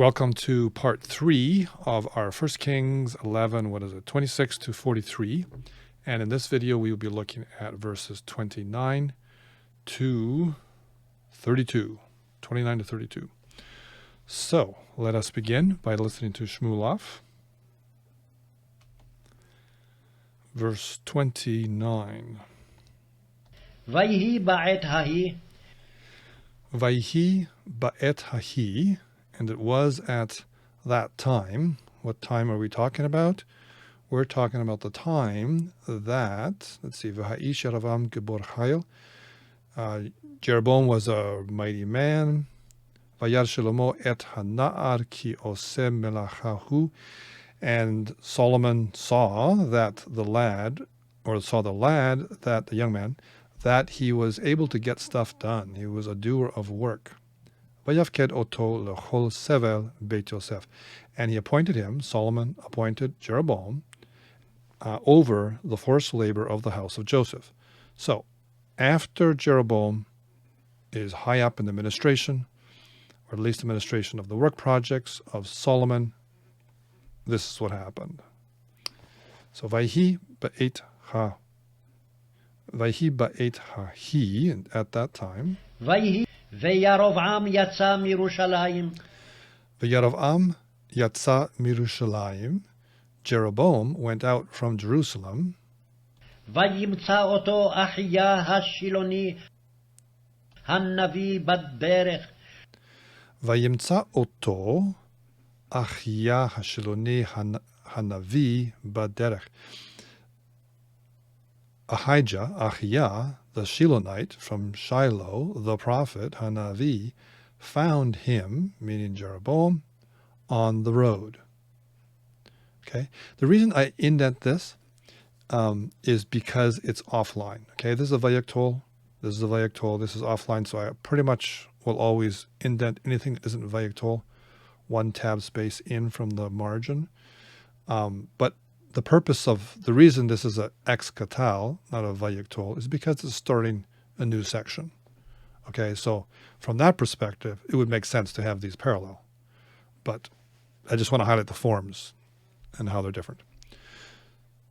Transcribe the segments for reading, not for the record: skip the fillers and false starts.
Welcome to part 3 of our 1 Kings 11, 26 to 43. And in this video, we will be looking at verses 29 to 32. 29 to 32. So, let us begin by listening to Shmuelov. Verse 29. Vayhi ba'et hahi. Vayhi ba'et hahi. And it was at that time. What time are we talking about? We're talking about the time that, let's see, V'ha'ish Yeravam Gebor Chayil. Jeroboam was a mighty man. Vayar Shlomo et hana'ar ki oseh melachahu. And Solomon saw that the lad, that the young man, that he was able to get stuff done. He was a doer of work. Vayafked oto lechol sevel Beit Yosef. And he appointed him, Solomon appointed Jeroboam, over the forced labor of the house of Joseph. So, after Jeroboam is high up in the administration, or at least administration of the work projects of Solomon, this is what happened. So, Vayhi ba'et hahi, and at that time, Vayhi ve'Yarov'am yatsa mirushalayim. V'Yarov'am yatsa mirushalayim. Jeroboam went out from Jerusalem. Vayimtsa oto Ahijah hashiloni hanavi b'derech. Vayimtsa oto Ahijah hashiloni hanavi b'derech. Ahijah, the Shilonite from Shiloh, the prophet, Hanavi, found him, meaning Jeroboam, on the road. Okay, the reason I indent this is because it's offline. Okay, this is a Vayaktol, this is a Vayaktol, this is offline, so I pretty much will always indent anything that isn't Vayaktol, one tab space in from the margin. But the reason this is a ex katal, not a vayaktol, is because it's starting a new section. Okay, so from that perspective, it would make sense to have these parallel. But I just want to highlight the forms and how they're different.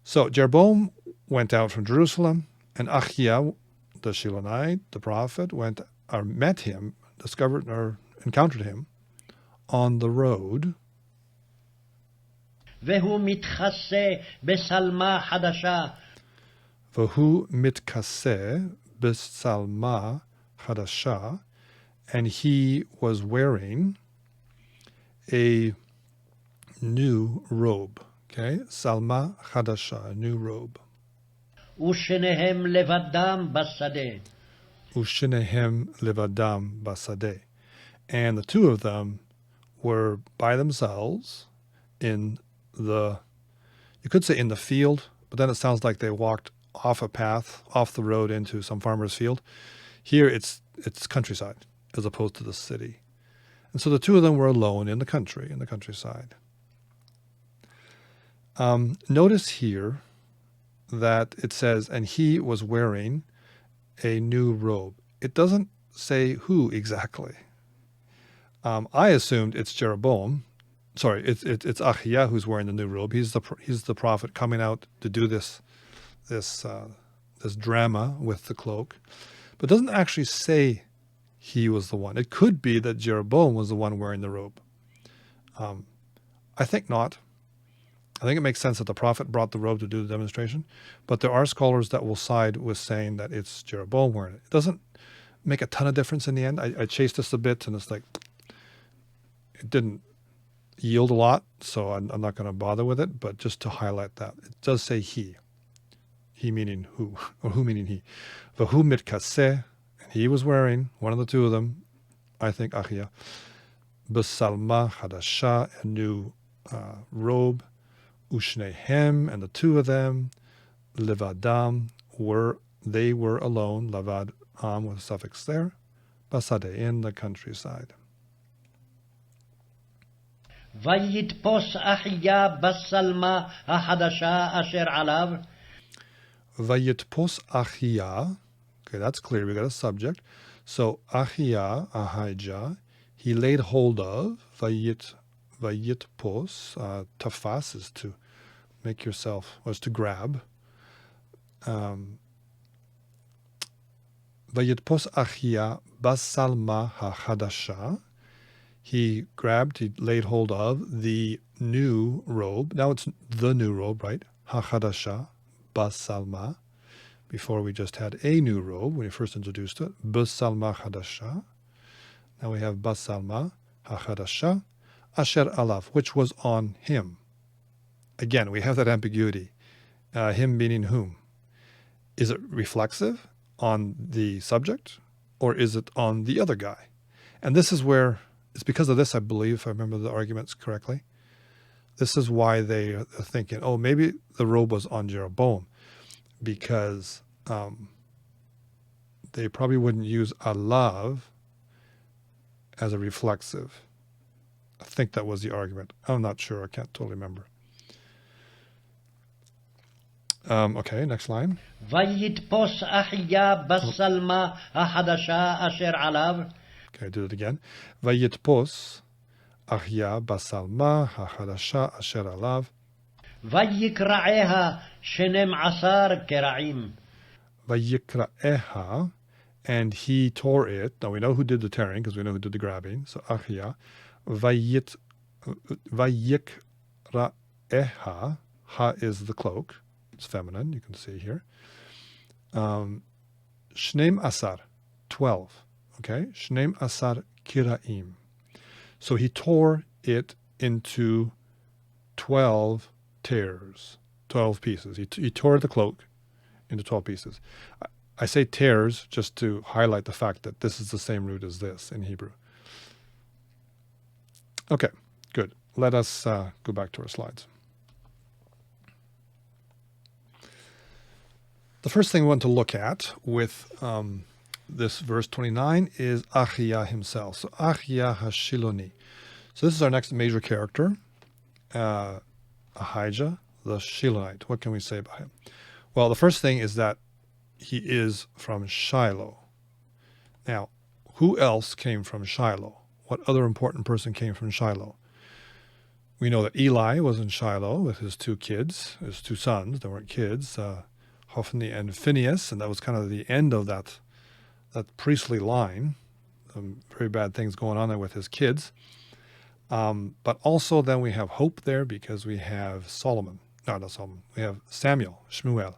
So Jeroboam went out from Jerusalem, and Ahijah, the Shilonite, the prophet, encountered him on the road. Vehu mitchase besalma hadasha. Vahu mitkaseh b'salma hadasha, and he was wearing a new robe. Okay, salma hadasha, a new robe. Ushenehem levadam basadeh. Ushenehem levadam basadeh, and the two of them were by themselves in you could say in the field, but then it sounds like they walked off a path, off the road into some farmer's field. Here it's countryside as opposed to the city. And so the two of them were alone in the countryside. Notice here that it says, and he was wearing a new robe. It doesn't say who exactly. I assumed it's Jeroboam. Sorry, it's Ahijah who's wearing the new robe. He's the prophet coming out to do this drama with the cloak, but it doesn't actually say he was the one. It could be that Jeroboam was the one wearing the robe. I think not. I think it makes sense that the prophet brought the robe to do the demonstration, but there are scholars that will side with saying that it's Jeroboam wearing it. It doesn't make a ton of difference in the end. I chased this a bit, and it's like it didn't yield a lot, so I'm not going to bother with it, but just to highlight that. It does say he. He meaning who, or who meaning he. Vahu mitkaseh, and he was wearing, one of the two of them, I think Ahijah, b'salma hadasha, a new robe, ushnehem, and the two of them, levadam, they were alone, lavad am with a suffix there, basadeh, in the countryside. Vayitpos Ahijah basalma hahadasha asher alav. Vayitpos Ahijah. Okay, that's clear. We got a subject. So Ahijah, he laid hold of, vayit vayitpos. Tafas is to make yourself, was to grab. Vayitpos Ahijah basalma hachadasha. He grabbed, he laid hold of the new robe. Now it's the new robe, right? Hachadasha basalma. Before we just had a new robe when he first introduced it. Basalma chadasha. Now we have basalma hachadasha asher alav, which was on him. Again, we have that ambiguity. Him meaning whom? Is it reflexive on the subject, or is it on the other guy? And this is where, it's because of this, I believe, if I remember the arguments correctly, this is why they are thinking, oh, maybe the robe was on Jeroboam, because they probably wouldn't use alav as a reflexive. I think that was the argument. I'm not sure. I can't totally remember. Okay, next line. ויתפוס אחיה בשלמה החדשה אשר עליו. Okay, do it again. ויתפוס אחיה בשלמה החדשה אשר עליו. ויקרעיה 12 קרעים. Vayikra, and he tore it. Now we know who did the tearing because we know who did the grabbing. So Ahijah. Vayikra, ha is the cloak. It's feminine, you can see here. Shneim asar, 12. Okay, Shneim asar kiraim. So he tore it into 12 tears, 12 pieces. He tore the cloak into 12 pieces. I say tears just to highlight the fact that this is the same root as this in Hebrew. Okay, good. Let us go back to our slides. The first thing we want to look at with this verse 29 is Ahijah himself. So Ahijah Hashiloni. So this is our next major character, Ahijah the Shilonite. What can we say about him? Well, the first thing is that he is from Shiloh. Now, who else came from Shiloh? What other important person came from Shiloh? We know that Eli was in Shiloh with his two kids, his two sons. They weren't kids, Hophni and Phinehas, and that was kind of the end of that priestly line. Very bad things going on there with his kids. But also then we have hope there because we have Solomon. No, not Solomon. We have Samuel, Shmuel.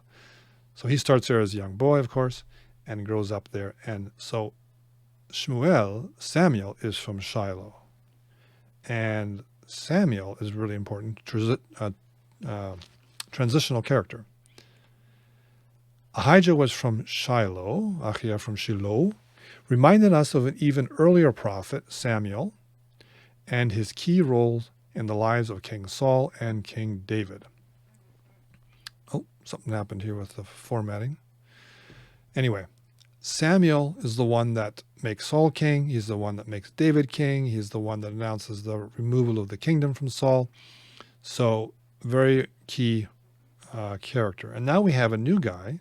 So he starts there as a young boy, of course, and grows up there. And so Samuel is from Shiloh. And Samuel is really important, transitional character. Ahijah was from Shiloh, Ahijah from Shiloh, reminding us of an even earlier prophet, Samuel, and his key roles in the lives of King Saul and King David. Oh, something happened here with the formatting. Anyway, Samuel is the one that makes Saul king. He's the one that makes David king. He's the one that announces the removal of the kingdom from Saul. So, very key character. And now we have a new guy,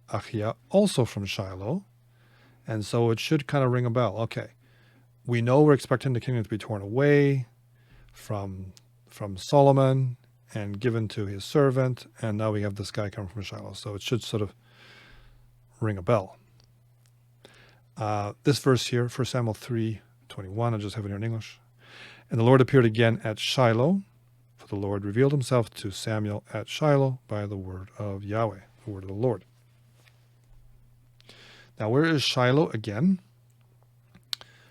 Ahijah, also from Shiloh. And so it should kind of ring a bell. Okay, we know we're expecting the kingdom to be torn away from Solomon and given to his servant. And now we have this guy coming from Shiloh. So it should sort of ring a bell. This verse here, 1 Samuel 3:21, I just have it here in English. And the Lord appeared again at Shiloh, for the Lord revealed himself to Samuel at Shiloh by the word of Yahweh, the word of the Lord. Now, where is Shiloh again?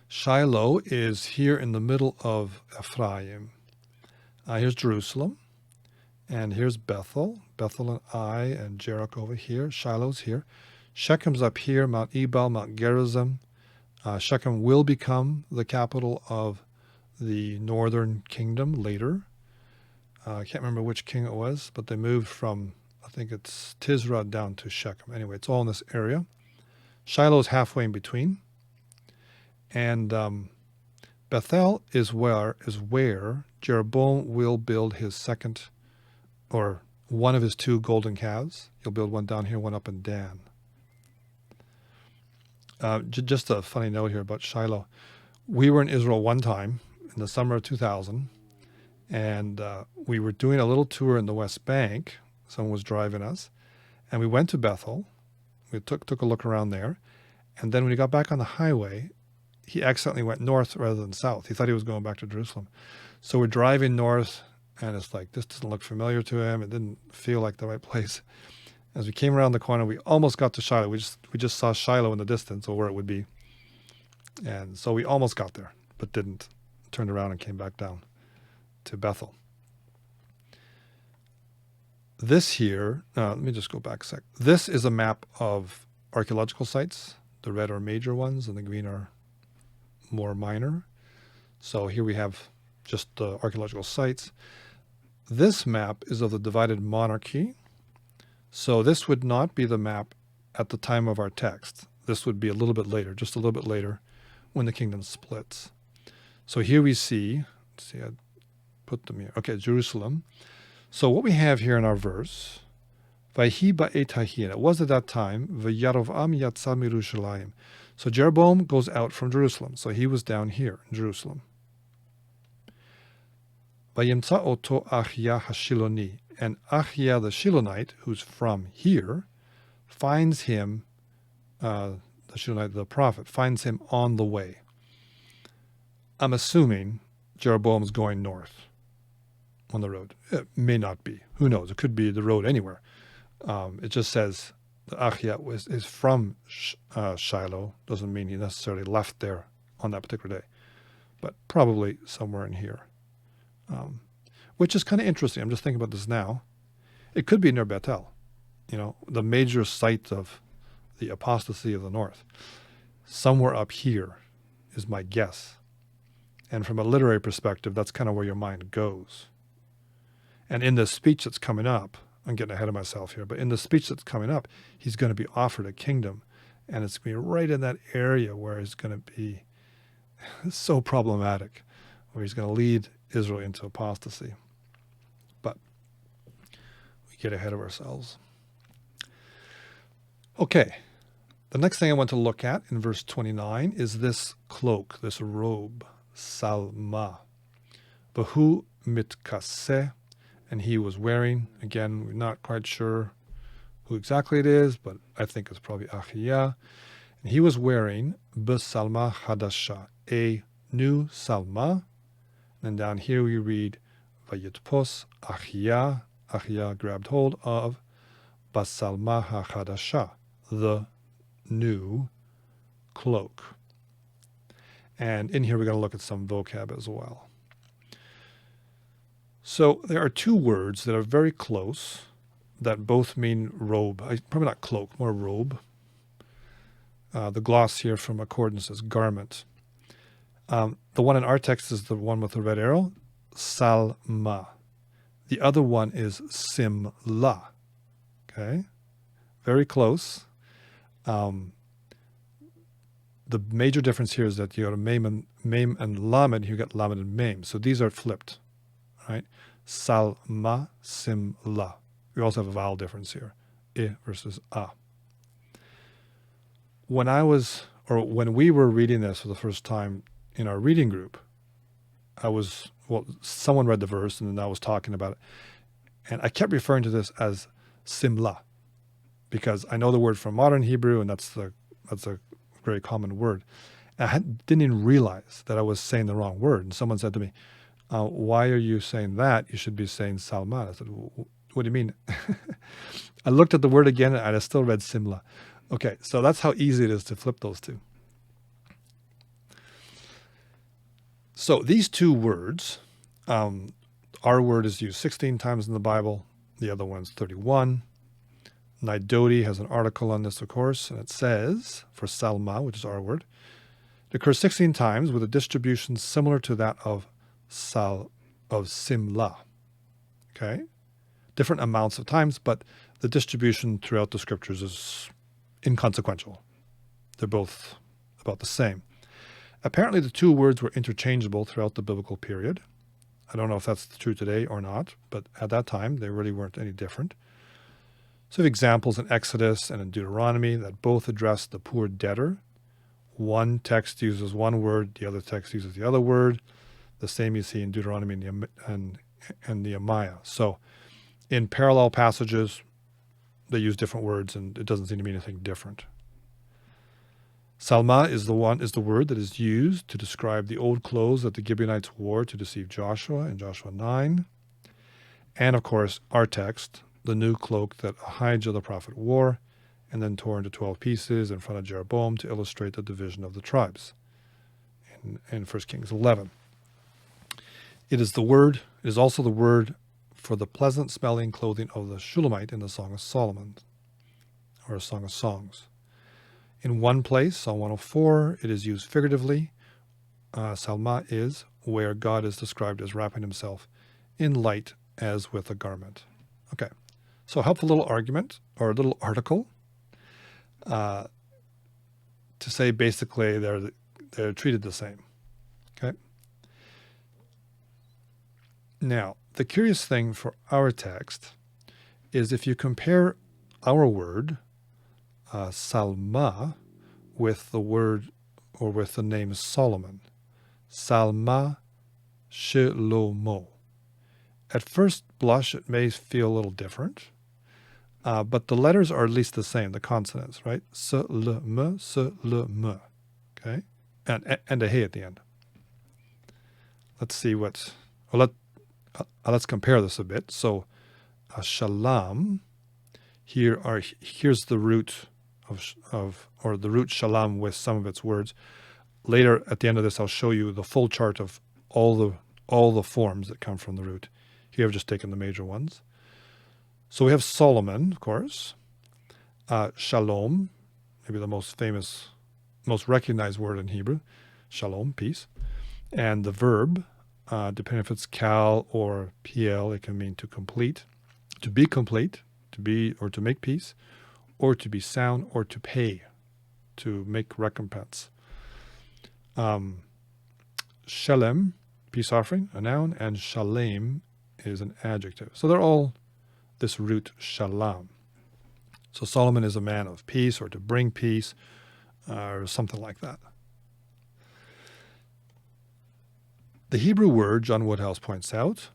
Shiloh is here in the middle of Ephraim. Here's Jerusalem, and here's Bethel and Ai, and Jericho over here. Shiloh's here. Shechem's up here, Mount Ebal, Mount Gerizim. Shechem will become the capital of the northern kingdom later. I can't remember which king it was, but they moved from, I think it's Tisra down to Shechem. Anyway, it's all in this area. Shiloh is halfway in between. And Bethel is where Jeroboam will build his second, or one of his two golden calves. He'll build one down here, one up in Dan. Just a funny note here about Shiloh. We were in Israel one time in the summer of 2000, And we were doing a little tour in the West Bank. Someone was driving us. And we went to Bethel. We took a look around there. And then when he got back on the highway, he accidentally went north rather than south. He thought he was going back to Jerusalem. So we're driving north, and it's like, this doesn't look familiar to him. It didn't feel like the right place. As we came around the corner, we almost got to Shiloh. We just saw Shiloh in the distance, or where it would be. And so we almost got there, but didn't. Turned around and came back down to Bethel. This here, let me just go back a sec. This is a map of archaeological sites. The red are major ones, and the green are more minor. So here we have just the archaeological sites. This map is of the divided monarchy. So this would not be the map at the time of our text. This would be a little bit later, just a little bit later, when the kingdom splits. So here we see, let's see, I put them here. Okay, Jerusalem. So what we have here in our verse, Vayhi ba'et hahi, and it was at that time, V'yarovam yatsa mirushalayim. So Jeroboam goes out from Jerusalem. So he was down here in Jerusalem. Vayimtsa oto Ahijah hashiloni, and Ahijah the Shilonite, who's from here, finds him, the Shilonite, the prophet, finds him on the way. I'm assuming Jeroboam's going north on the road. It may not be. Who knows? It could be the road anywhere. It just says that Ahijah is from Shiloh. Doesn't mean he necessarily left there on that particular day, but probably somewhere in here. Which is kind of interesting. I'm just thinking about this now. It could be near Bethel, the major site of the apostasy of the north. Somewhere up here is my guess. And from a literary perspective, that's kind of where your mind goes. And in the speech that's coming up, I'm getting ahead of myself here, but in the speech that's coming up, he's going to be offered a kingdom. And it's going to be right in that area where it's going to be so problematic, where he's going to lead Israel into apostasy. But we get ahead of ourselves. Okay, the next thing I want to look at in verse 29 is this cloak, this robe, salma. Vahu mitkaseh, and he was wearing, again, we're not quite sure who exactly it is, but I think it's probably Ahijah. And he was wearing b'salma hadasha, a new salma. And down here we read, Vayitpos Ahijah. Ahijah grabbed hold of Basalma HaChadasha, the new cloak. And in here we're going to look at some vocab as well. So there are two words that are very close that both mean robe. Probably not cloak, more robe. The gloss here from Accordance is garment. The one in our text is the one with the red arrow, salma. The other one is simla. Okay, very close. The major difference here is that you got a mem and lamed, you got lamed and mem. So these are flipped, right? Salma, simla. We also have a vowel difference here, I versus a. When we were reading this for the first time in our reading group, someone read the verse and then I was talking about it. And I kept referring to this as simla because I know the word from modern Hebrew, and that's a very common word. And I didn't even realize that I was saying the wrong word. And someone said to me, why are you saying that? You should be saying salma. I said, what do you mean? I looked at the word again and I still read simla. Okay, so that's how easy it is to flip those two. So these two words, our word is used 16 times in the Bible. The other one's 31. Nidoti has an article on this, of course, and it says, for salma, which is our word, it occurs 16 times with a distribution similar to that of simla. Okay? Different amounts of times, but the distribution throughout the scriptures is inconsequential. They're both about the same. Apparently the two words were interchangeable throughout the biblical period. I don't know if that's true today or not, but at that time they really weren't any different. So we have examples in Exodus and in Deuteronomy that both address the poor debtor. One text uses one word, the other text uses the other word. The same you see in Deuteronomy and Nehemiah. So in parallel passages, they use different words, and it doesn't seem to mean anything different. Salma is the word that is used to describe the old clothes that the Gibeonites wore to deceive Joshua in Joshua 9. And of course, our text, the new cloak that Ahijah the prophet wore, and then tore into 12 pieces in front of Jeroboam to illustrate the division of the tribes in 1 Kings 11. It is also the word for the pleasant-smelling clothing of the Shulamite in the Song of Solomon, or a Song of Songs. In one place, Psalm 104, it is used figuratively. Salma is where God is described as wrapping himself in light as with a garment. Okay, so helpful little argument, or a little article, to say basically they're treated the same. Okay. Now, the curious thing for our text is if you compare our word, Salma, with the word or with the name Solomon. Salma Shlomo. At first blush, it may feel a little different, but the letters are at least the same, the consonants, right? S-L-M, S-L-M. Okay? And a hey at the end. Let's see let's compare this a bit. So, shalom, here's the root or the root shalom with some of its words. Later, at the end of this, I'll show you the full chart of all the forms that come from the root. Here I've just taken the major ones. So we have Solomon, of course. Shalom, maybe the most famous, most recognized word in Hebrew. Shalom, peace. And the verb, depending if it's kal or pl, it can mean to complete, to be complete, to be or to make peace, or to be sound, or to pay, to make recompense. Shalem, peace offering, a noun, and shalem is an adjective. So they're all this root shalom. So Solomon is a man of peace, or to bring peace, or something like that. The Hebrew word, John Woodhouse points out,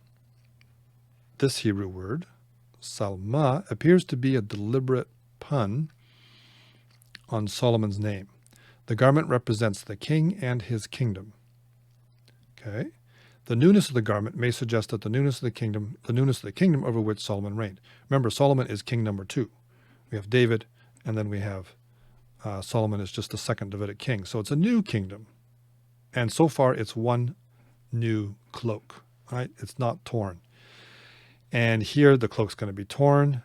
this Hebrew word, salma, appears to be a deliberate pun on Solomon's name. The garment represents the king and his kingdom. Okay? The newness of the garment may suggest that the newness of the kingdom over which Solomon reigned. Remember, Solomon is king number 2. We have David, and then we have Solomon is just the second Davidic king. So it's a new kingdom. And so far, it's one new cloak, right? It's not torn. And here, the cloak's going to be torn,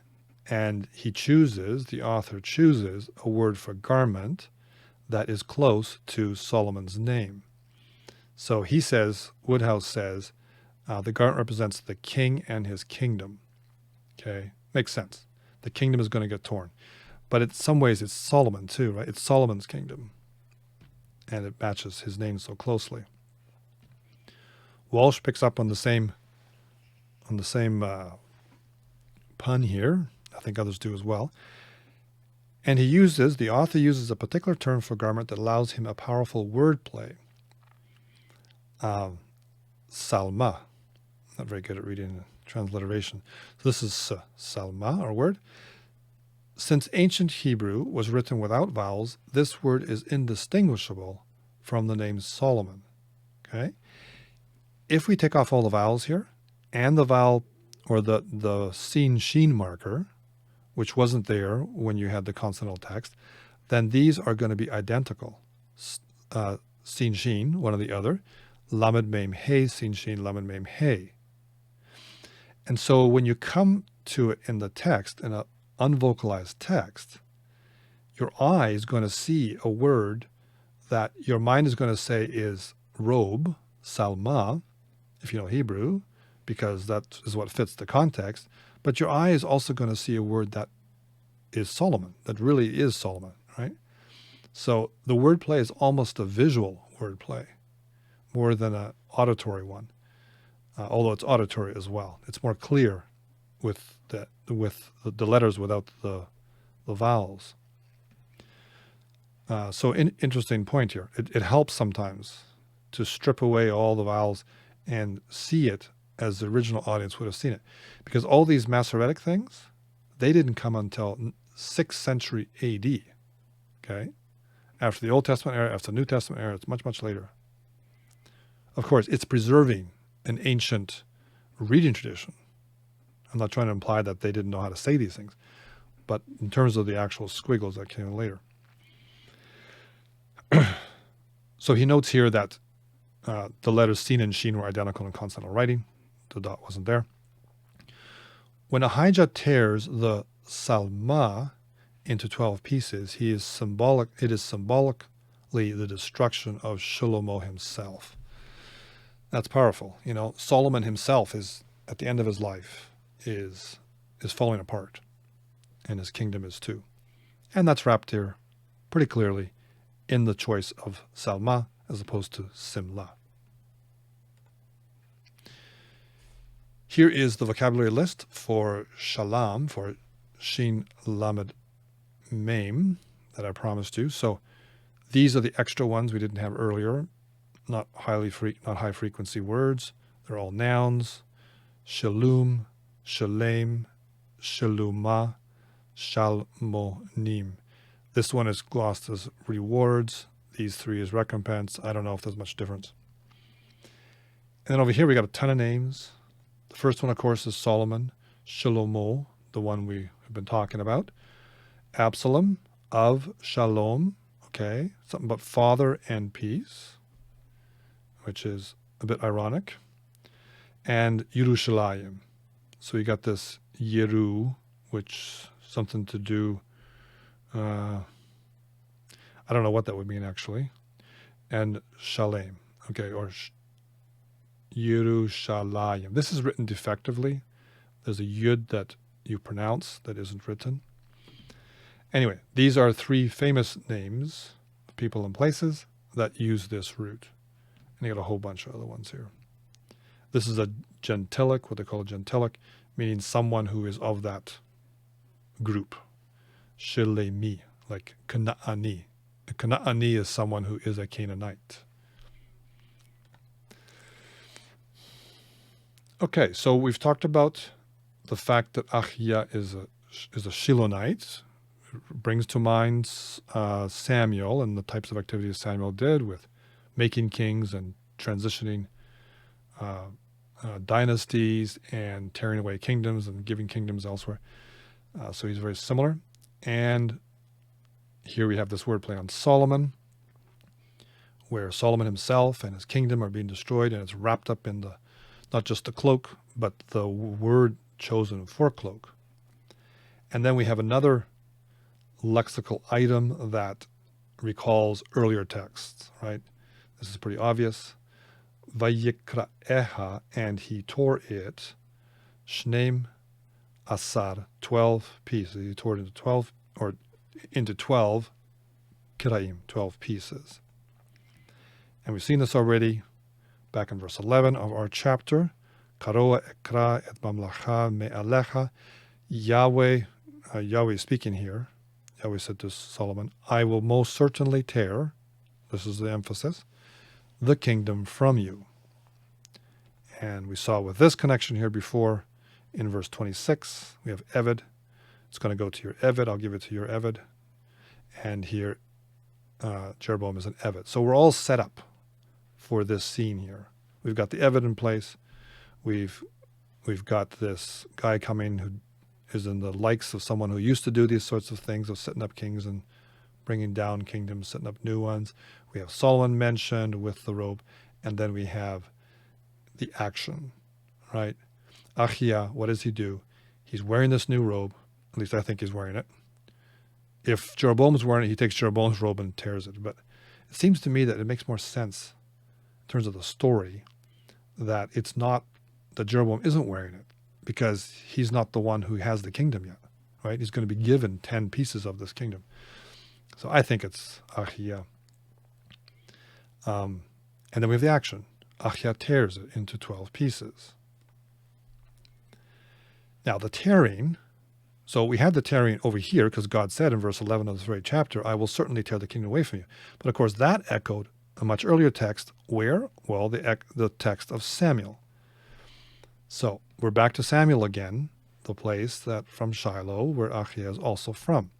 and the author chooses a word for garment that is close to Solomon's name. So he says, Woodhouse says, the garment represents the king and his kingdom. Okay, makes sense. The kingdom is going to get torn. But in some ways, it's Solomon too, right? It's Solomon's kingdom. And it matches his name so closely. Walsh picks up on the same pun here. I think others do as well. And the author uses a particular term for garment that allows him a powerful wordplay. Salma. Not very good at reading transliteration. So this is salma, our word. Since ancient Hebrew was written without vowels, this word is indistinguishable from the name Solomon. Okay? If we take off all the vowels here, and the vowel or the sin sheen marker, which wasn't there when you had the consonantal text, then these are going to be identical. Sin sheen, one or the other. Lamed mem hey, sin sheen, lamed mem hey. And so when you come to it in the text, in an unvocalized text, your eye is going to see a word that your mind is going to say is robe, salma, if you know Hebrew, because that is what fits the context. But your eye is also going to see a word that is Solomon, that really is Solomon, right? So the wordplay is almost a visual wordplay more than an auditory one, although it's auditory as well. It's more clear with the letters without the vowels. So interesting point here. It helps sometimes to strip away all the vowels and see it as the original audience would have seen it. Because all these Masoretic things, they didn't come until 6th century AD. Okay? After the Old Testament era, after the New Testament era, it's much, much later. Of course, it's preserving an ancient reading tradition. I'm not trying to imply that they didn't know how to say these things, but in terms of the actual squiggles that came later. So he notes here that the letters sin and shin were identical in consonantal writing. The dot wasn't there. When Ahijah tears the Salma into 12 pieces, it is symbolically the destruction of Shlomo himself. That's powerful. You know, Solomon himself is, at the end of his life, is falling apart, and his kingdom is too. And that's wrapped here pretty clearly in the choice of Salma as opposed to Simla. Here is the vocabulary list for Shalom, for Shin Lamed Mem, that I promised you. So these are the extra ones we didn't have earlier. Not high frequency words. They're all nouns. Shalom, Shalem, Shaluma, Shalmonim. This one is glossed as rewards. These three is recompense. I don't know if there's much difference. And then over here we got a ton of names. The first one, of course, is Solomon, Shlomo, the one we have been talking about. Absalom, of Shalom, okay, something about father and peace, which is a bit ironic. And Yerushalayim. So you got this Yeru, which something to do, I don't know what that would mean actually. And Shalem, okay, or Yerushalayim. This is written defectively. There's a yud that you pronounce that isn't written. Anyway, these are three famous names of people and places that use this root. And you got a whole bunch of other ones here. This is a gentilic, what they call a gentilic, meaning someone who is of that group. Shilemi, like Kana'ani. A Kana'ani is someone who is a Canaanite. Okay, so we've talked about the fact that Ahijah is a Shilonite. It brings to mind Samuel and the types of activities Samuel did with making kings and transitioning dynasties and tearing away kingdoms and giving kingdoms elsewhere. So he's very similar. And here we have this wordplay on Solomon, where Solomon himself and his kingdom are being destroyed, and it's wrapped up in the not just the cloak, but the word chosen for cloak. And then we have another lexical item that recalls earlier texts, right? This is pretty obvious. Vayikra'eha, and he tore it. Shneim asar, 12 pieces. He tore it into 12 kiraim, 12 pieces. And we've seen this already back in verse 11 of our chapter. Karoa ekra et mamlacha me'alecha. Yahweh speaking here. Yahweh said to Solomon, I will most certainly tear, this is the emphasis, the kingdom from you. And we saw with this connection here before, in verse 26, we have Eved. It's going to go to your Eved. I'll give it to your Eved. And here, Jeroboam is an Eved. So we're all set up for this scene here. We've got the Eved in place. We've got this guy coming who is in the likes of someone who used to do these sorts of things, of setting up kings and bringing down kingdoms, setting up new ones. We have Solomon mentioned with the robe, and then we have the action, right? Ahijah, what does he do? He's wearing this new robe. At least I think he's wearing it. If Jeroboam's wearing it, he takes Jeroboam's robe and tears it. But it seems to me that it makes more sense in terms of the story that it's not that Jeroboam isn't wearing it, because he's not the one who has the kingdom yet, right? He's going to be given 10 pieces of this kingdom. So I think it's Ahijah. And then we have the action. Ahijah tears it into 12 pieces. Now the tearing, so we had the tearing over here because God said in verse 11 of this very chapter, I will certainly tear the kingdom away from you. But of course that echoed a much earlier text. Where? Well, the text of Samuel. So we're back to Samuel again, the place that from Shiloh, where Ahijah is also from.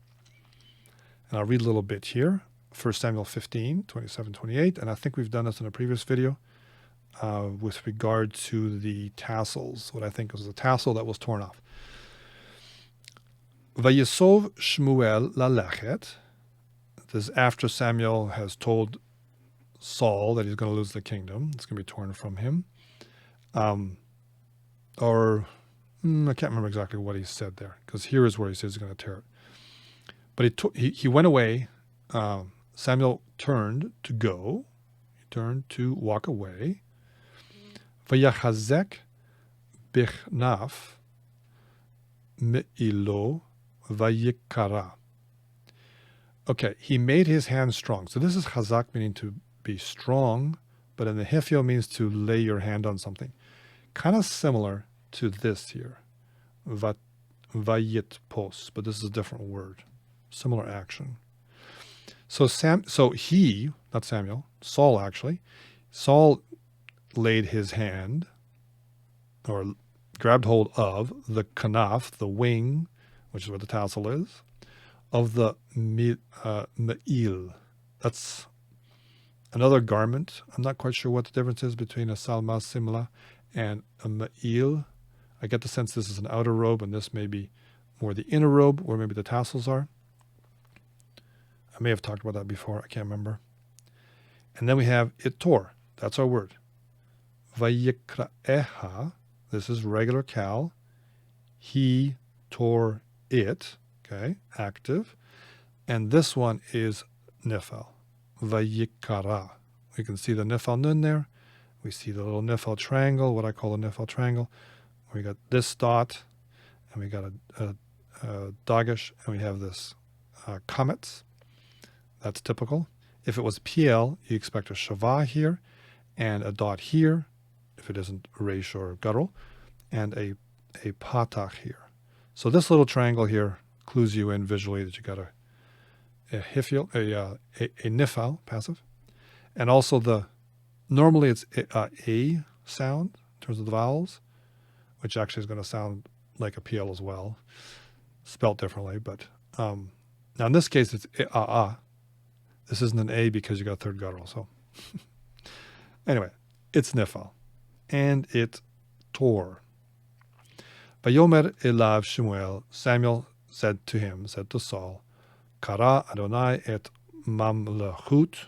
And I'll read a little bit here. 1 Samuel 15, 27, 28. And I think we've done this in a previous video with regard to the tassels, what I think was the tassel that was torn off. Vayisov Shmuel lalechet. This is after Samuel has told Saul that he's going to lose the kingdom. It's going to be torn from him. I can't remember exactly what he said there, because here is where he says he's going to tear it. But he went away. Samuel turned to go. He turned to walk away. Vayachazek bichnaf me'ilo vayikara. Okay, he made his hand strong. So this is chazak, meaning to be strong, but in the Hiphil means to lay your hand on something. Kind of similar to this here, vayitpos, but this is a different word. Similar action. So not Samuel, Saul actually. Saul laid his hand, or grabbed hold of the kanaf, the wing, which is what the tassel is, of the me'il. That's another garment. I'm not quite sure what the difference is between a salma simla and a me'il. I get the sense this is an outer robe, and this may be more the inner robe, where maybe the tassels are. I may have talked about that before. I can't remember. And then we have it tore. That's our word. Vayikra'eha. This is regular cal. He tore it. Okay, active. And this one is Niphal. Vayikara. We can see the Niphal nun there. We see the little Niphal triangle, what I call a Niphal triangle. We got this dot, and we got a dagesh, and we have this comets. That's typical. If it was PL, you expect a shavah here, and a dot here, if it isn't resh or guttural, and a patach here. So this little triangle here clues you in visually that you got a Niphal, passive, and also normally it's a sound in terms of the vowels, which actually is going to sound like a PL as well, spelt differently. But now in this case, it's a. This isn't an A because you got a third guttural. So anyway, it's Niphal, and it tore. Vayomer elav Shmuel, Samuel said to Saul, Kara Adonai et mamlechut,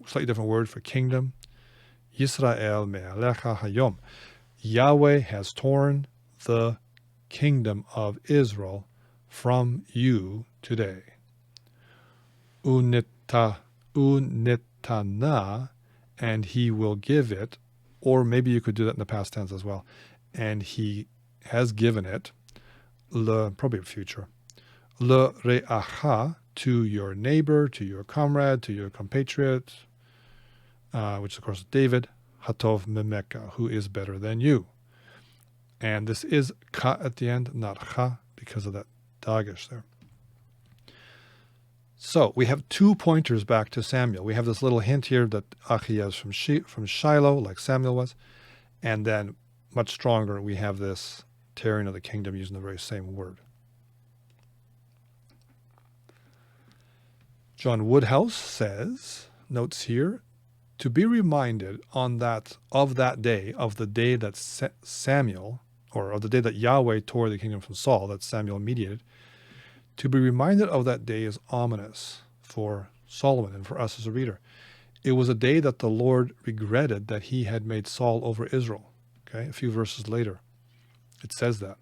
slightly different word for kingdom. Yisrael me'alecha hayom. Yahweh has torn the kingdom of Israel from you today. Unetana, and he will give it, or maybe you could do that in the past tense as well. And he has given it, probably future, le re'acha, to your neighbor, to your comrade, to your compatriot, which of course is David, hatov memeka, who is better than you. And this is ka at the end, not cha, because of that dagesh there. So we have 2 pointers back to Samuel. We have this little hint here that Ahijah is from Shiloh, like Samuel was. And then much stronger, we have this tearing of the kingdom using the very same word. John Woodhouse notes here, to be reminded of the day that Samuel, or of the day that Yahweh tore the kingdom from Saul, that Samuel mediated, to be reminded of that day is ominous for Solomon and for us as a reader. It was a day that the Lord regretted that he had made Saul over Israel. Okay, a few verses later, it says that.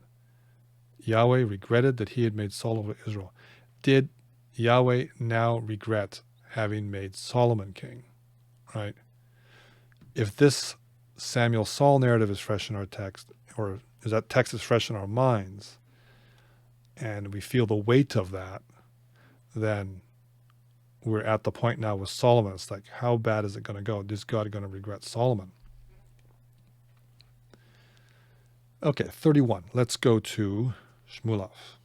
Yahweh regretted that he had made Saul over Israel. Did Yahweh now regret having made Solomon king? Right? If this Samuel-Saul narrative is fresh in our text, or is that text is fresh in our minds, and we feel the weight of that, then we're at the point now with Solomon. It's like, how bad is it going to go? Is God going to regret Solomon? Okay, 31. Let's go to Shmulaf.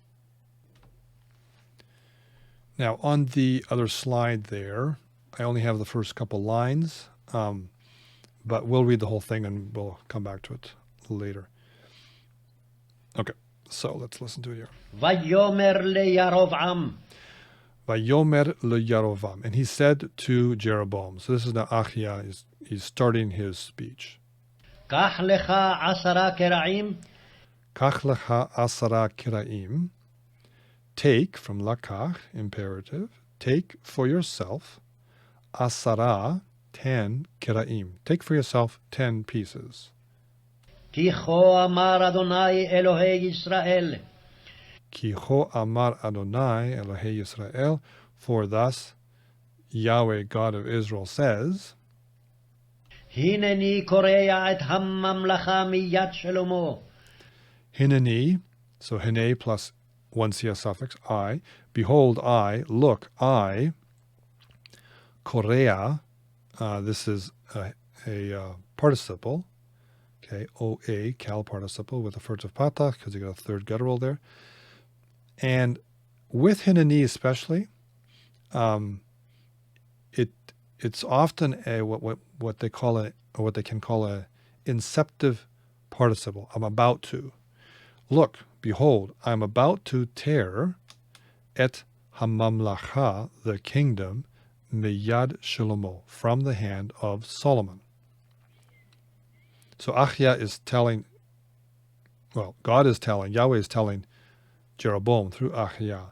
Now, on the other slide there, I only have the first couple lines, but we'll read the whole thing and we'll come back to it later. Okay, so let's listen to it here. ויאמר לירבעם, Vayomer leYarovam, and he said to Jeroboam. So this is now Ahijah. He's starting his speech. קח לך 10 קרעים, Kach lecha asara kiraim. Take, from lakach, imperative, take for yourself, asara, 10 kiraim. Take for yourself 10 pieces. כי כה אמר אדוני אלוהי ישראל, Ki ho amar Adonai Elohei Yisrael, for thus Yahweh God of Israel says, הנני קורע את הממלכה מיד שלמה, Hineni, so hine plus one cs suffix, I, behold I, look, I, Korea, this is a participle, okay, OA, cal participle with a furtive patach, because you got a third guttural there. And with hineni especially, it's often a what they call a, or what they can call a inceptive participle. I'm about to. Look, behold, I am about to tear et hamamlacha, the kingdom, miyad Shlomo, from the hand of Solomon. So Ahijah is telling, well, God is telling, Yahweh is telling Jeroboam through Ahijah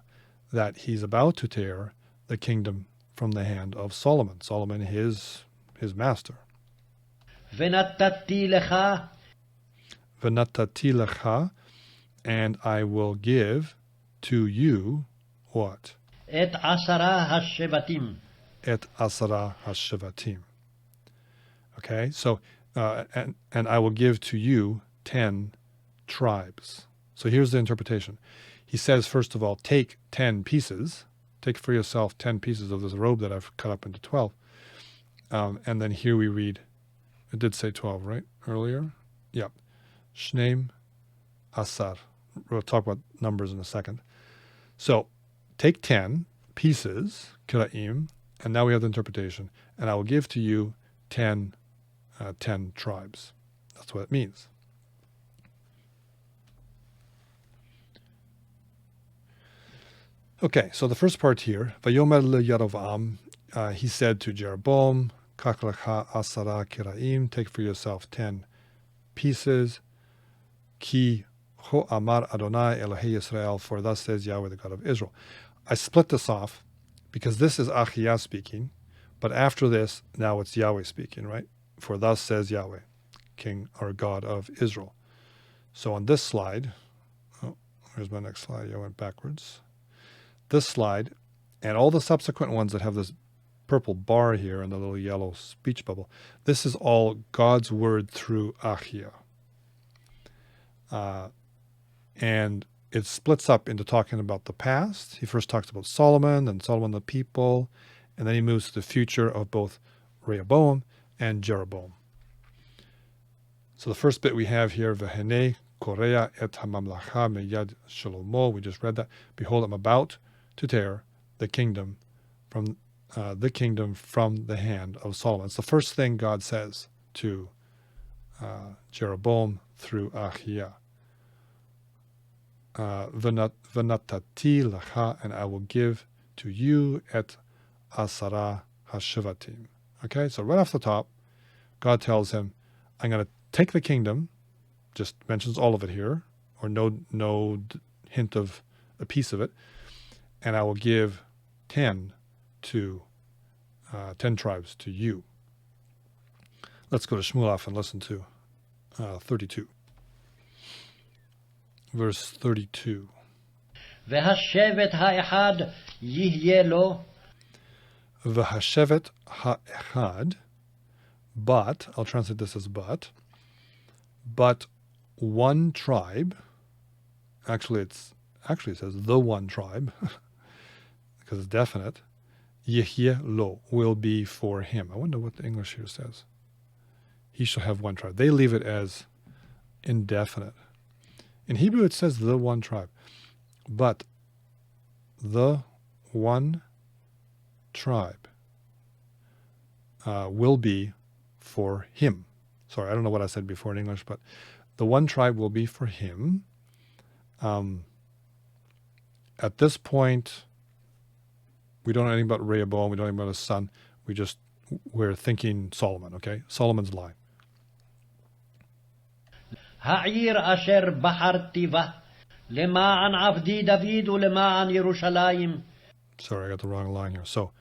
that he's about to tear the kingdom from the hand of Solomon. Solomon, his master. ונתתי לך V'natati lecha, and I will give to you what? את 10 השבטים. Et asara hashevatim. Okay, so and I will give to you 10 tribes. So here's the interpretation. He says, first of all, take 10 pieces. Take for yourself 10 pieces of this robe that I've cut up into 12. And then here we read, it did say 12, right? Earlier? Yep. Shneim asar. We'll talk about numbers in a second. So take 10 pieces, kiraim, and now we have the interpretation. And I will give to you 10 tribes. That's what it means. Okay, so the first part here, Vayomer leYarovam, he said to Jeroboam, Kach lecha asara kiraim, take for yourself 10 pieces. Ki ho amar Adonai Elohei Yisrael, for thus says Yahweh, the God of Israel. I split this off because this is Ahijah speaking, but after this, now it's Yahweh speaking, right? For thus says Yahweh, King or God of Israel. So on this slide, oh, here's my next slide. I went backwards. This slide and all the subsequent ones that have this purple bar here and the little yellow speech bubble, this is all God's word through Ahijah. And it splits up into talking about the past. He first talks about Solomon, then Solomon the people, and then he moves to the future of both Rehoboam and Jeroboam. So the first bit we have here, V'henei korea et hamamlacha meyad Shlomo, we just read that. Behold, I'm about to tear the kingdom from the hand of Solomon. It's the first thing God says to Jeroboam through Ahijah. V'natati lecha, and I will give to you et asara hashevatim. Okay, so right off the top, God tells him, I'm going to take the kingdom, just mentions all of it here, or no hint of a piece of it, and I will give 10 tribes to you. Let's go to Shmuelach and listen to 32. Verse 32. והשבט האחד יהיה לו, V'hashevet ha'echad, but, I'll translate this as but one tribe, actually it says the one tribe, because it's definite, Yehye lo, will be for him. I wonder what the English here says. He shall have one tribe. They leave it as indefinite. In Hebrew it says the one tribe, but the one tribe will be for him. Sorry, I don't know what I said before in English, but the one tribe will be for him. At this point, we don't know anything about Rehoboam. We don't know anything about his son. We're thinking Solomon, okay? Solomon's line. העיר אשר בחרתי בה, למען עבדי דוד ולמען ירושלים. Sorry, I got the wrong line here. So,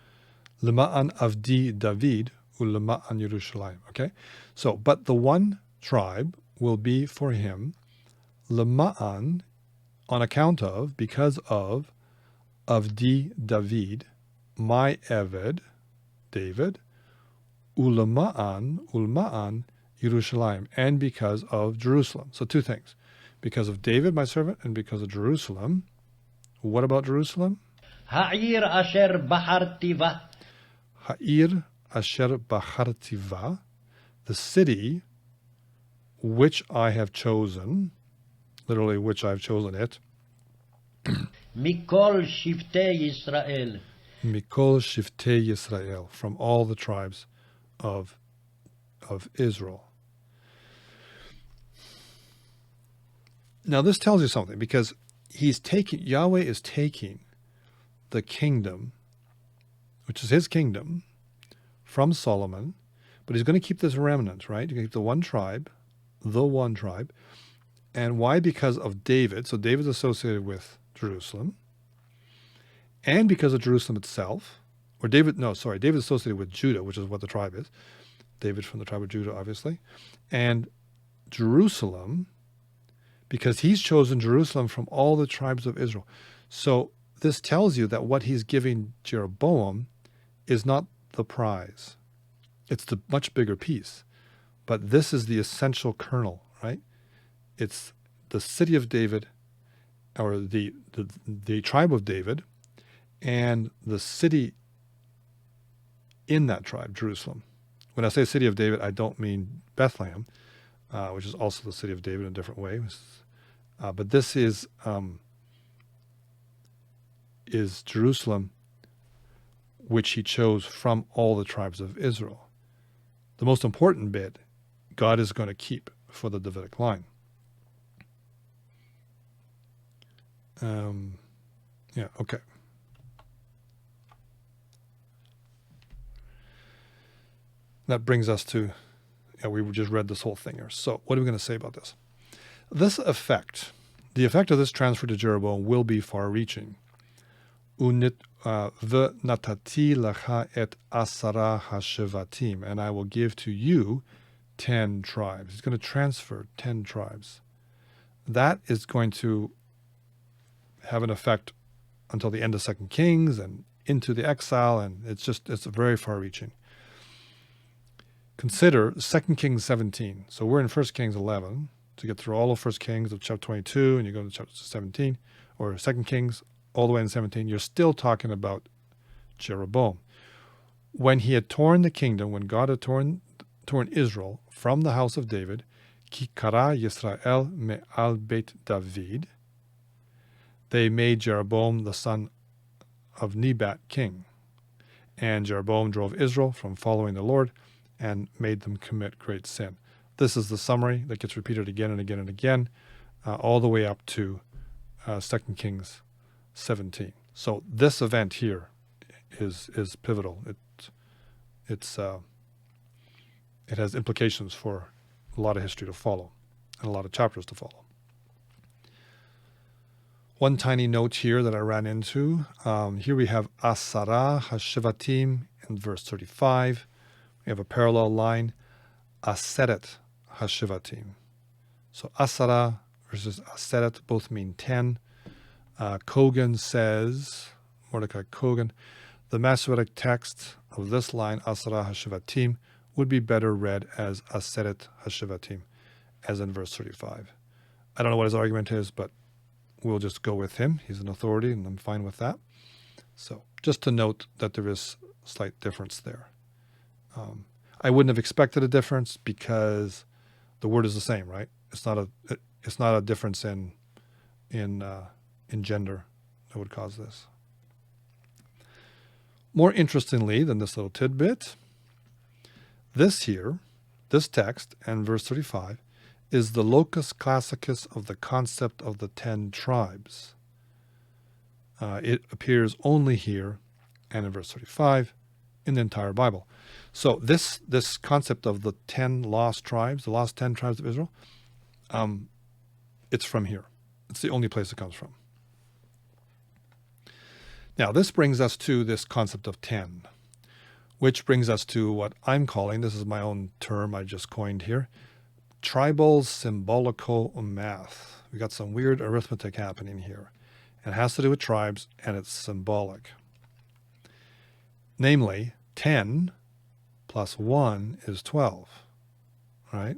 למען עבדי David ולמען ירושלים, okay? So, but the one tribe will be for him, למען, on account of, because of, Avdi David, my Eved, David, ulma'an, Yerushalayim, and because of Jerusalem. So two things. Because of David, my servant, and because of Jerusalem. What about Jerusalem? העיר אשר בחרתי בה. Ha'ir asher bacharti va, the city which I have chosen, literally which I have chosen it, מכל שבטי ישראל. Mikol Shiftei Yisrael, from all the tribes of Israel. Now this tells you something, because Yahweh is taking the kingdom, which is his kingdom, from Solomon, but he's going to keep this remnant, right? He's going to keep the one tribe. And why? Because of David. So David's associated with Jerusalem. And because of Jerusalem itself, David's associated with Judah, which is what the tribe is. David from the tribe of Judah, obviously. And Jerusalem, because he's chosen Jerusalem from all the tribes of Israel. So this tells you that what he's giving Jeroboam is not the prize. It's the much bigger piece. But this is the essential kernel, right? It's the city of David, or the tribe of David, and the city in that tribe, Jerusalem. When I say city of David, I don't mean Bethlehem, which is also the city of David in a different way. But this is Jerusalem, which he chose from all the tribes of Israel. The most important bit, God is going to keep for the Davidic line. Okay. That brings us to, we just read this whole thing here. So what are we going to say about this? The effect of this transfer to Jeroboam will be far-reaching. V'natati lecha et asara hashevatim, and I will give to you 10 tribes. He's going to transfer 10 tribes. That is going to have an effect until the end of 2 Kings and into the exile, and it's very far-reaching. Consider 2 Kings 17. So we're in 1 Kings 11 to get through all of 1 Kings of chapter 22, and you go to chapter 17, or 2 Kings all the way in 17. You're still talking about Jeroboam. When he had torn the kingdom, when God had torn Israel from the house of David, Ki kara Yisrael me'al Beit David, they made Jeroboam the son of Nebat king. And Jeroboam drove Israel from following the Lord and made them commit great sin. This is the summary that gets repeated again and again and again, all the way up to 2 Kings 17. So this event here is pivotal. It has implications for a lot of history to follow and a lot of chapters to follow. One tiny note here that I ran into. Here we have Asara Hashivatim in verse 35. We have a parallel line, Aseret Hashivatim. So Asara versus Aseret both mean 10. Kogan says, Mordecai Kogan, the Masoretic text of this line, Asara Hashivatim, would be better read as Aseret Hashivatim, as in verse 35. I don't know what his argument is, but we'll just go with him. He's an authority, and I'm fine with that. So just to note that there is slight difference there. I wouldn't have expected a difference because the word is the same, right? It's not a difference in gender that would cause this. More interestingly than this little tidbit, This here, this text and verse 35, is the locus classicus of the concept of the 10 tribes. It appears only here and in verse 35 in the entire Bible. So this concept of the 10 lost tribes, the lost 10 tribes of Israel, it's from here. It's the only place it comes from. Now, this brings us to this concept of 10, which brings us to what I'm calling, this is my own term I just coined here, tribal symbolical math. We got some weird arithmetic happening here. It has to do with tribes, and it's symbolic. Namely, 10 plus 1 is 12, right?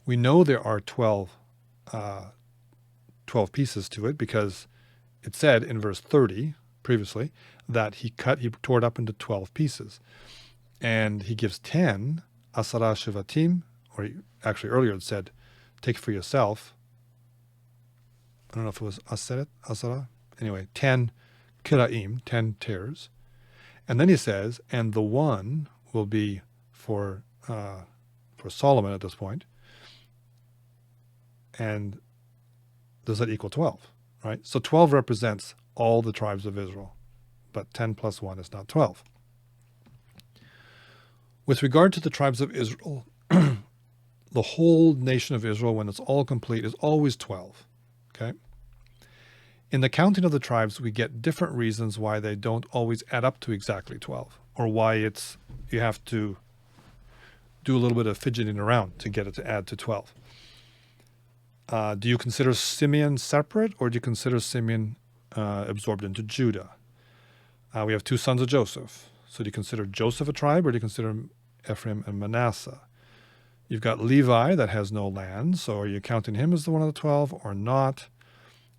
We know there are 12 pieces to it because it said in verse 30 previously that he tore it up into 12 pieces. And he gives 10, asara shivatim, or actually earlier it said, take it for yourself. I don't know if it was asara. Anyway, 10 kiraim, 10 tears. And then he says, and the one will be for Solomon at this point. And does that equal 12, right? So 12 represents all the tribes of Israel, but 10 plus 1 is not 12. With regard to the tribes of Israel, the whole nation of Israel, when it's all complete, is always 12, okay? In the counting of the tribes, we get different reasons why they don't always add up to exactly 12, or why you have to do a little bit of fidgeting around to get it to add to 12. Do you consider Simeon separate, or do you consider Simeon absorbed into Judah? We have two sons of Joseph. So do you consider Joseph a tribe, or do you consider Ephraim and Manasseh? You've got Levi that has no land, so are you counting him as the one of the 12 or not?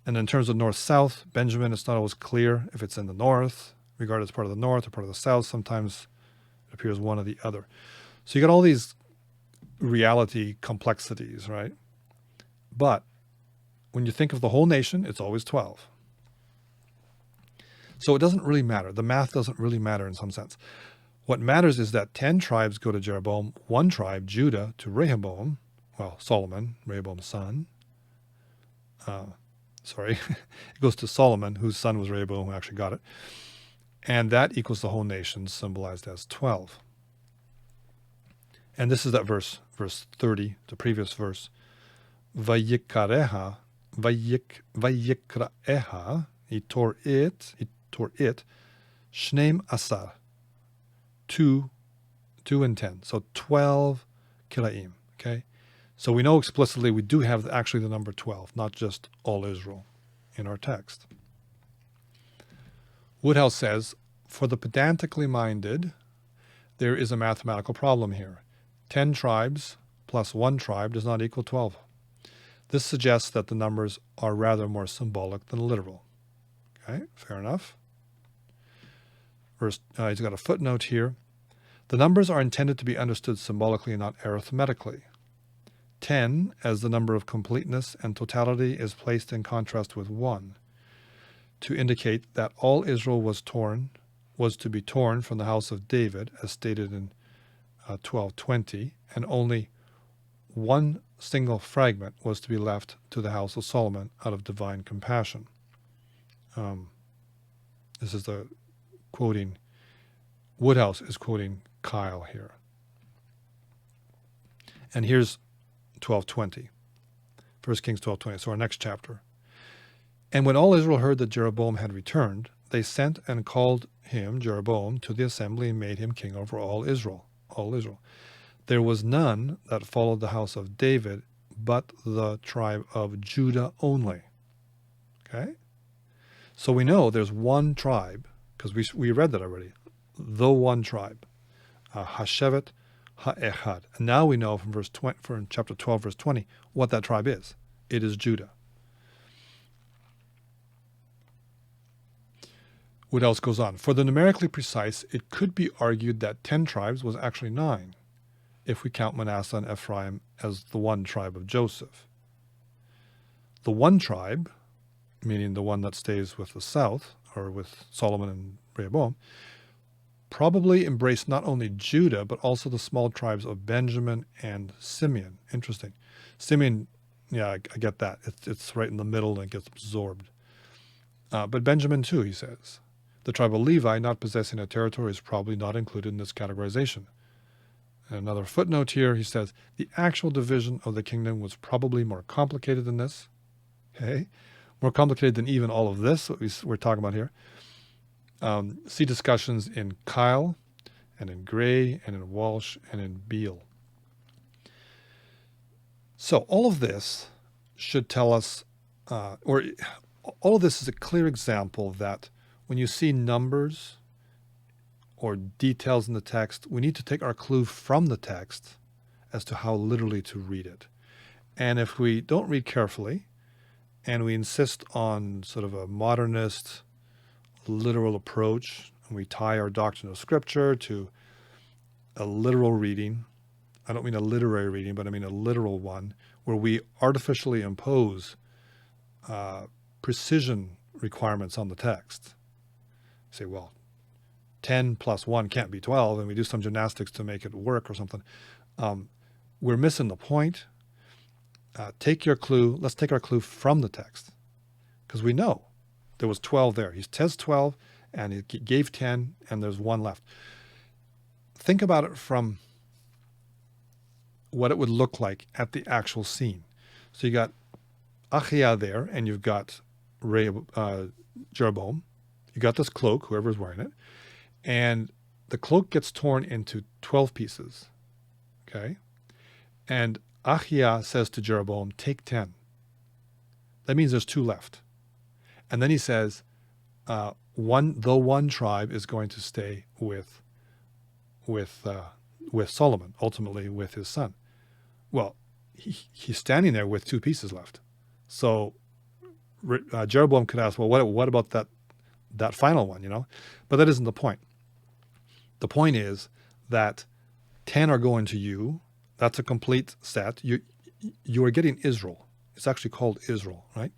And in terms of north-south, Benjamin, it's not always clear if it's in the north, regarded as part of the north or part of the south. Sometimes it appears one or the other. So you got all these reality complexities, right? But when you think of the whole nation, it's always 12. So it doesn't really matter. The math doesn't really matter in some sense. What matters is that 10 tribes go to Jeroboam, 1 tribe, Judah, to Rehoboam, well, Solomon, Rehoboam's son. It goes to Solomon, whose son was Rehoboam, who actually got it. And that equals the whole nation, symbolized as 12. And this is that verse 30, the previous verse. Vayikareha, vayikraeha, he tore it, shneim asar, 2 and 10, so 12 kilaim, okay? So we know explicitly we do have actually the number 12, not just all Israel in our text. Woodhouse says, for the pedantically minded, there is a mathematical problem here. 10 tribes plus 1 tribe does not equal 12. This suggests that the numbers are rather more symbolic than literal. Okay, fair enough. He's got a footnote here. The numbers are intended to be understood symbolically, not arithmetically. 10, as the number of completeness and totality, is placed in contrast with 1, to indicate that all Israel was to be torn from the house of David, as stated in 12:20, and only 1 single fragment was to be left to the house of Solomon out of divine compassion. This is the quoting. Woodhouse is quoting Kyle here. And here's 12:20, 1 Kings 12:20, so our next chapter. And when all Israel heard that Jeroboam had returned, they sent and called him, Jeroboam, to the assembly and made him king over all Israel. There was none that followed the house of David, but the tribe of Judah only. Okay? So we know there's one tribe, because we read that already, the one tribe, Hashevet Ha'echad. And now we know from chapter 12, verse 20, what that tribe is. It is Judah. What else goes on? For the numerically precise, it could be argued that 10 tribes was actually 9, if we count Manasseh and Ephraim as the one tribe of Joseph. The one tribe, meaning the one that stays with the south, or with Solomon and Rehoboam, probably embraced not only Judah, but also the small tribes of Benjamin and Simeon. Interesting. Simeon, yeah, I get that. It's right in the middle and it gets absorbed. But Benjamin too, he says. The tribe of Levi, not possessing a territory, is probably not included in this categorization. And another footnote here, he says, the actual division of the kingdom was probably more complicated than this. Okay? More complicated than even all of this, what we're talking about here. See discussions in Kyle, and in Gray, and in Walsh, and in Beale. So all of this should tell us, or all of this is a clear example that when you see numbers or details in the text, we need to take our clue from the text as to how literally to read it. And if we don't read carefully, and we insist on sort of a modernist, literal approach, and we tie our doctrine of Scripture to a literal reading, I don't mean a literary reading, but I mean a literal one, where we artificially impose precision requirements on the text. Say, well, 10 plus 1 can't be 12, and we do some gymnastics to make it work or something. We're missing the point. Take your clue. Let's take our clue from the text, because we know there was 12 there. He says 12, and he gave 10, and there's 1 left. Think about it from what it would look like at the actual scene. So you got Ahijah there, and you've got Jeroboam. You got this cloak, whoever's wearing it, and the cloak gets torn into 12 pieces. Okay? And Ahijah says to Jeroboam, take 10. That means there's 2 left. And then he says, one tribe is going to stay with Solomon, ultimately with his son. Well, he's standing there with 2 pieces left. So Jeroboam could ask, well, what about that final one, you know? But that isn't the point. The point is that 10 are going to you. That's a complete set. You are getting Israel. It's actually called Israel, right?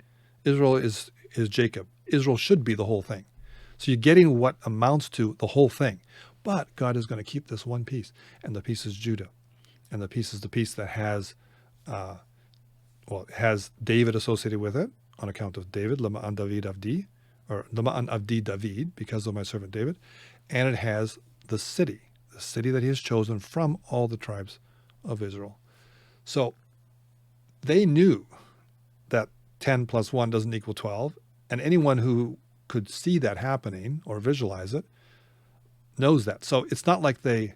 Israel is Jacob. Israel should be the whole thing. So you're getting what amounts to the whole thing. But God is going to keep this one piece, and the piece is Judah. And the piece is the piece that has David associated with it on account of David, Lama'an David Avdi, or Lama'an Avdi David, because of my servant David. And it has the city that he has chosen from all the tribes of Israel. So they knew that 10 plus 1 doesn't equal 12, and anyone who could see that happening or visualize it knows that. So it's not like they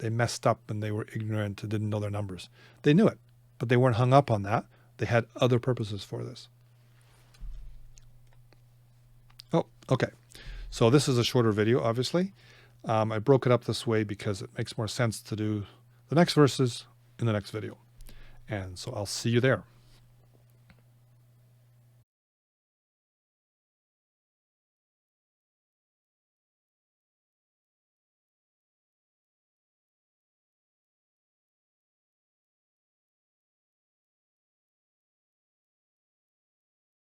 messed up and they were ignorant and didn't know their numbers. They knew it, but they weren't hung up on that. They had other purposes for this. Oh, okay. So this is a shorter video, obviously. I broke it up this way because it makes more sense to do the next verses in the next video. And so I'll see you there.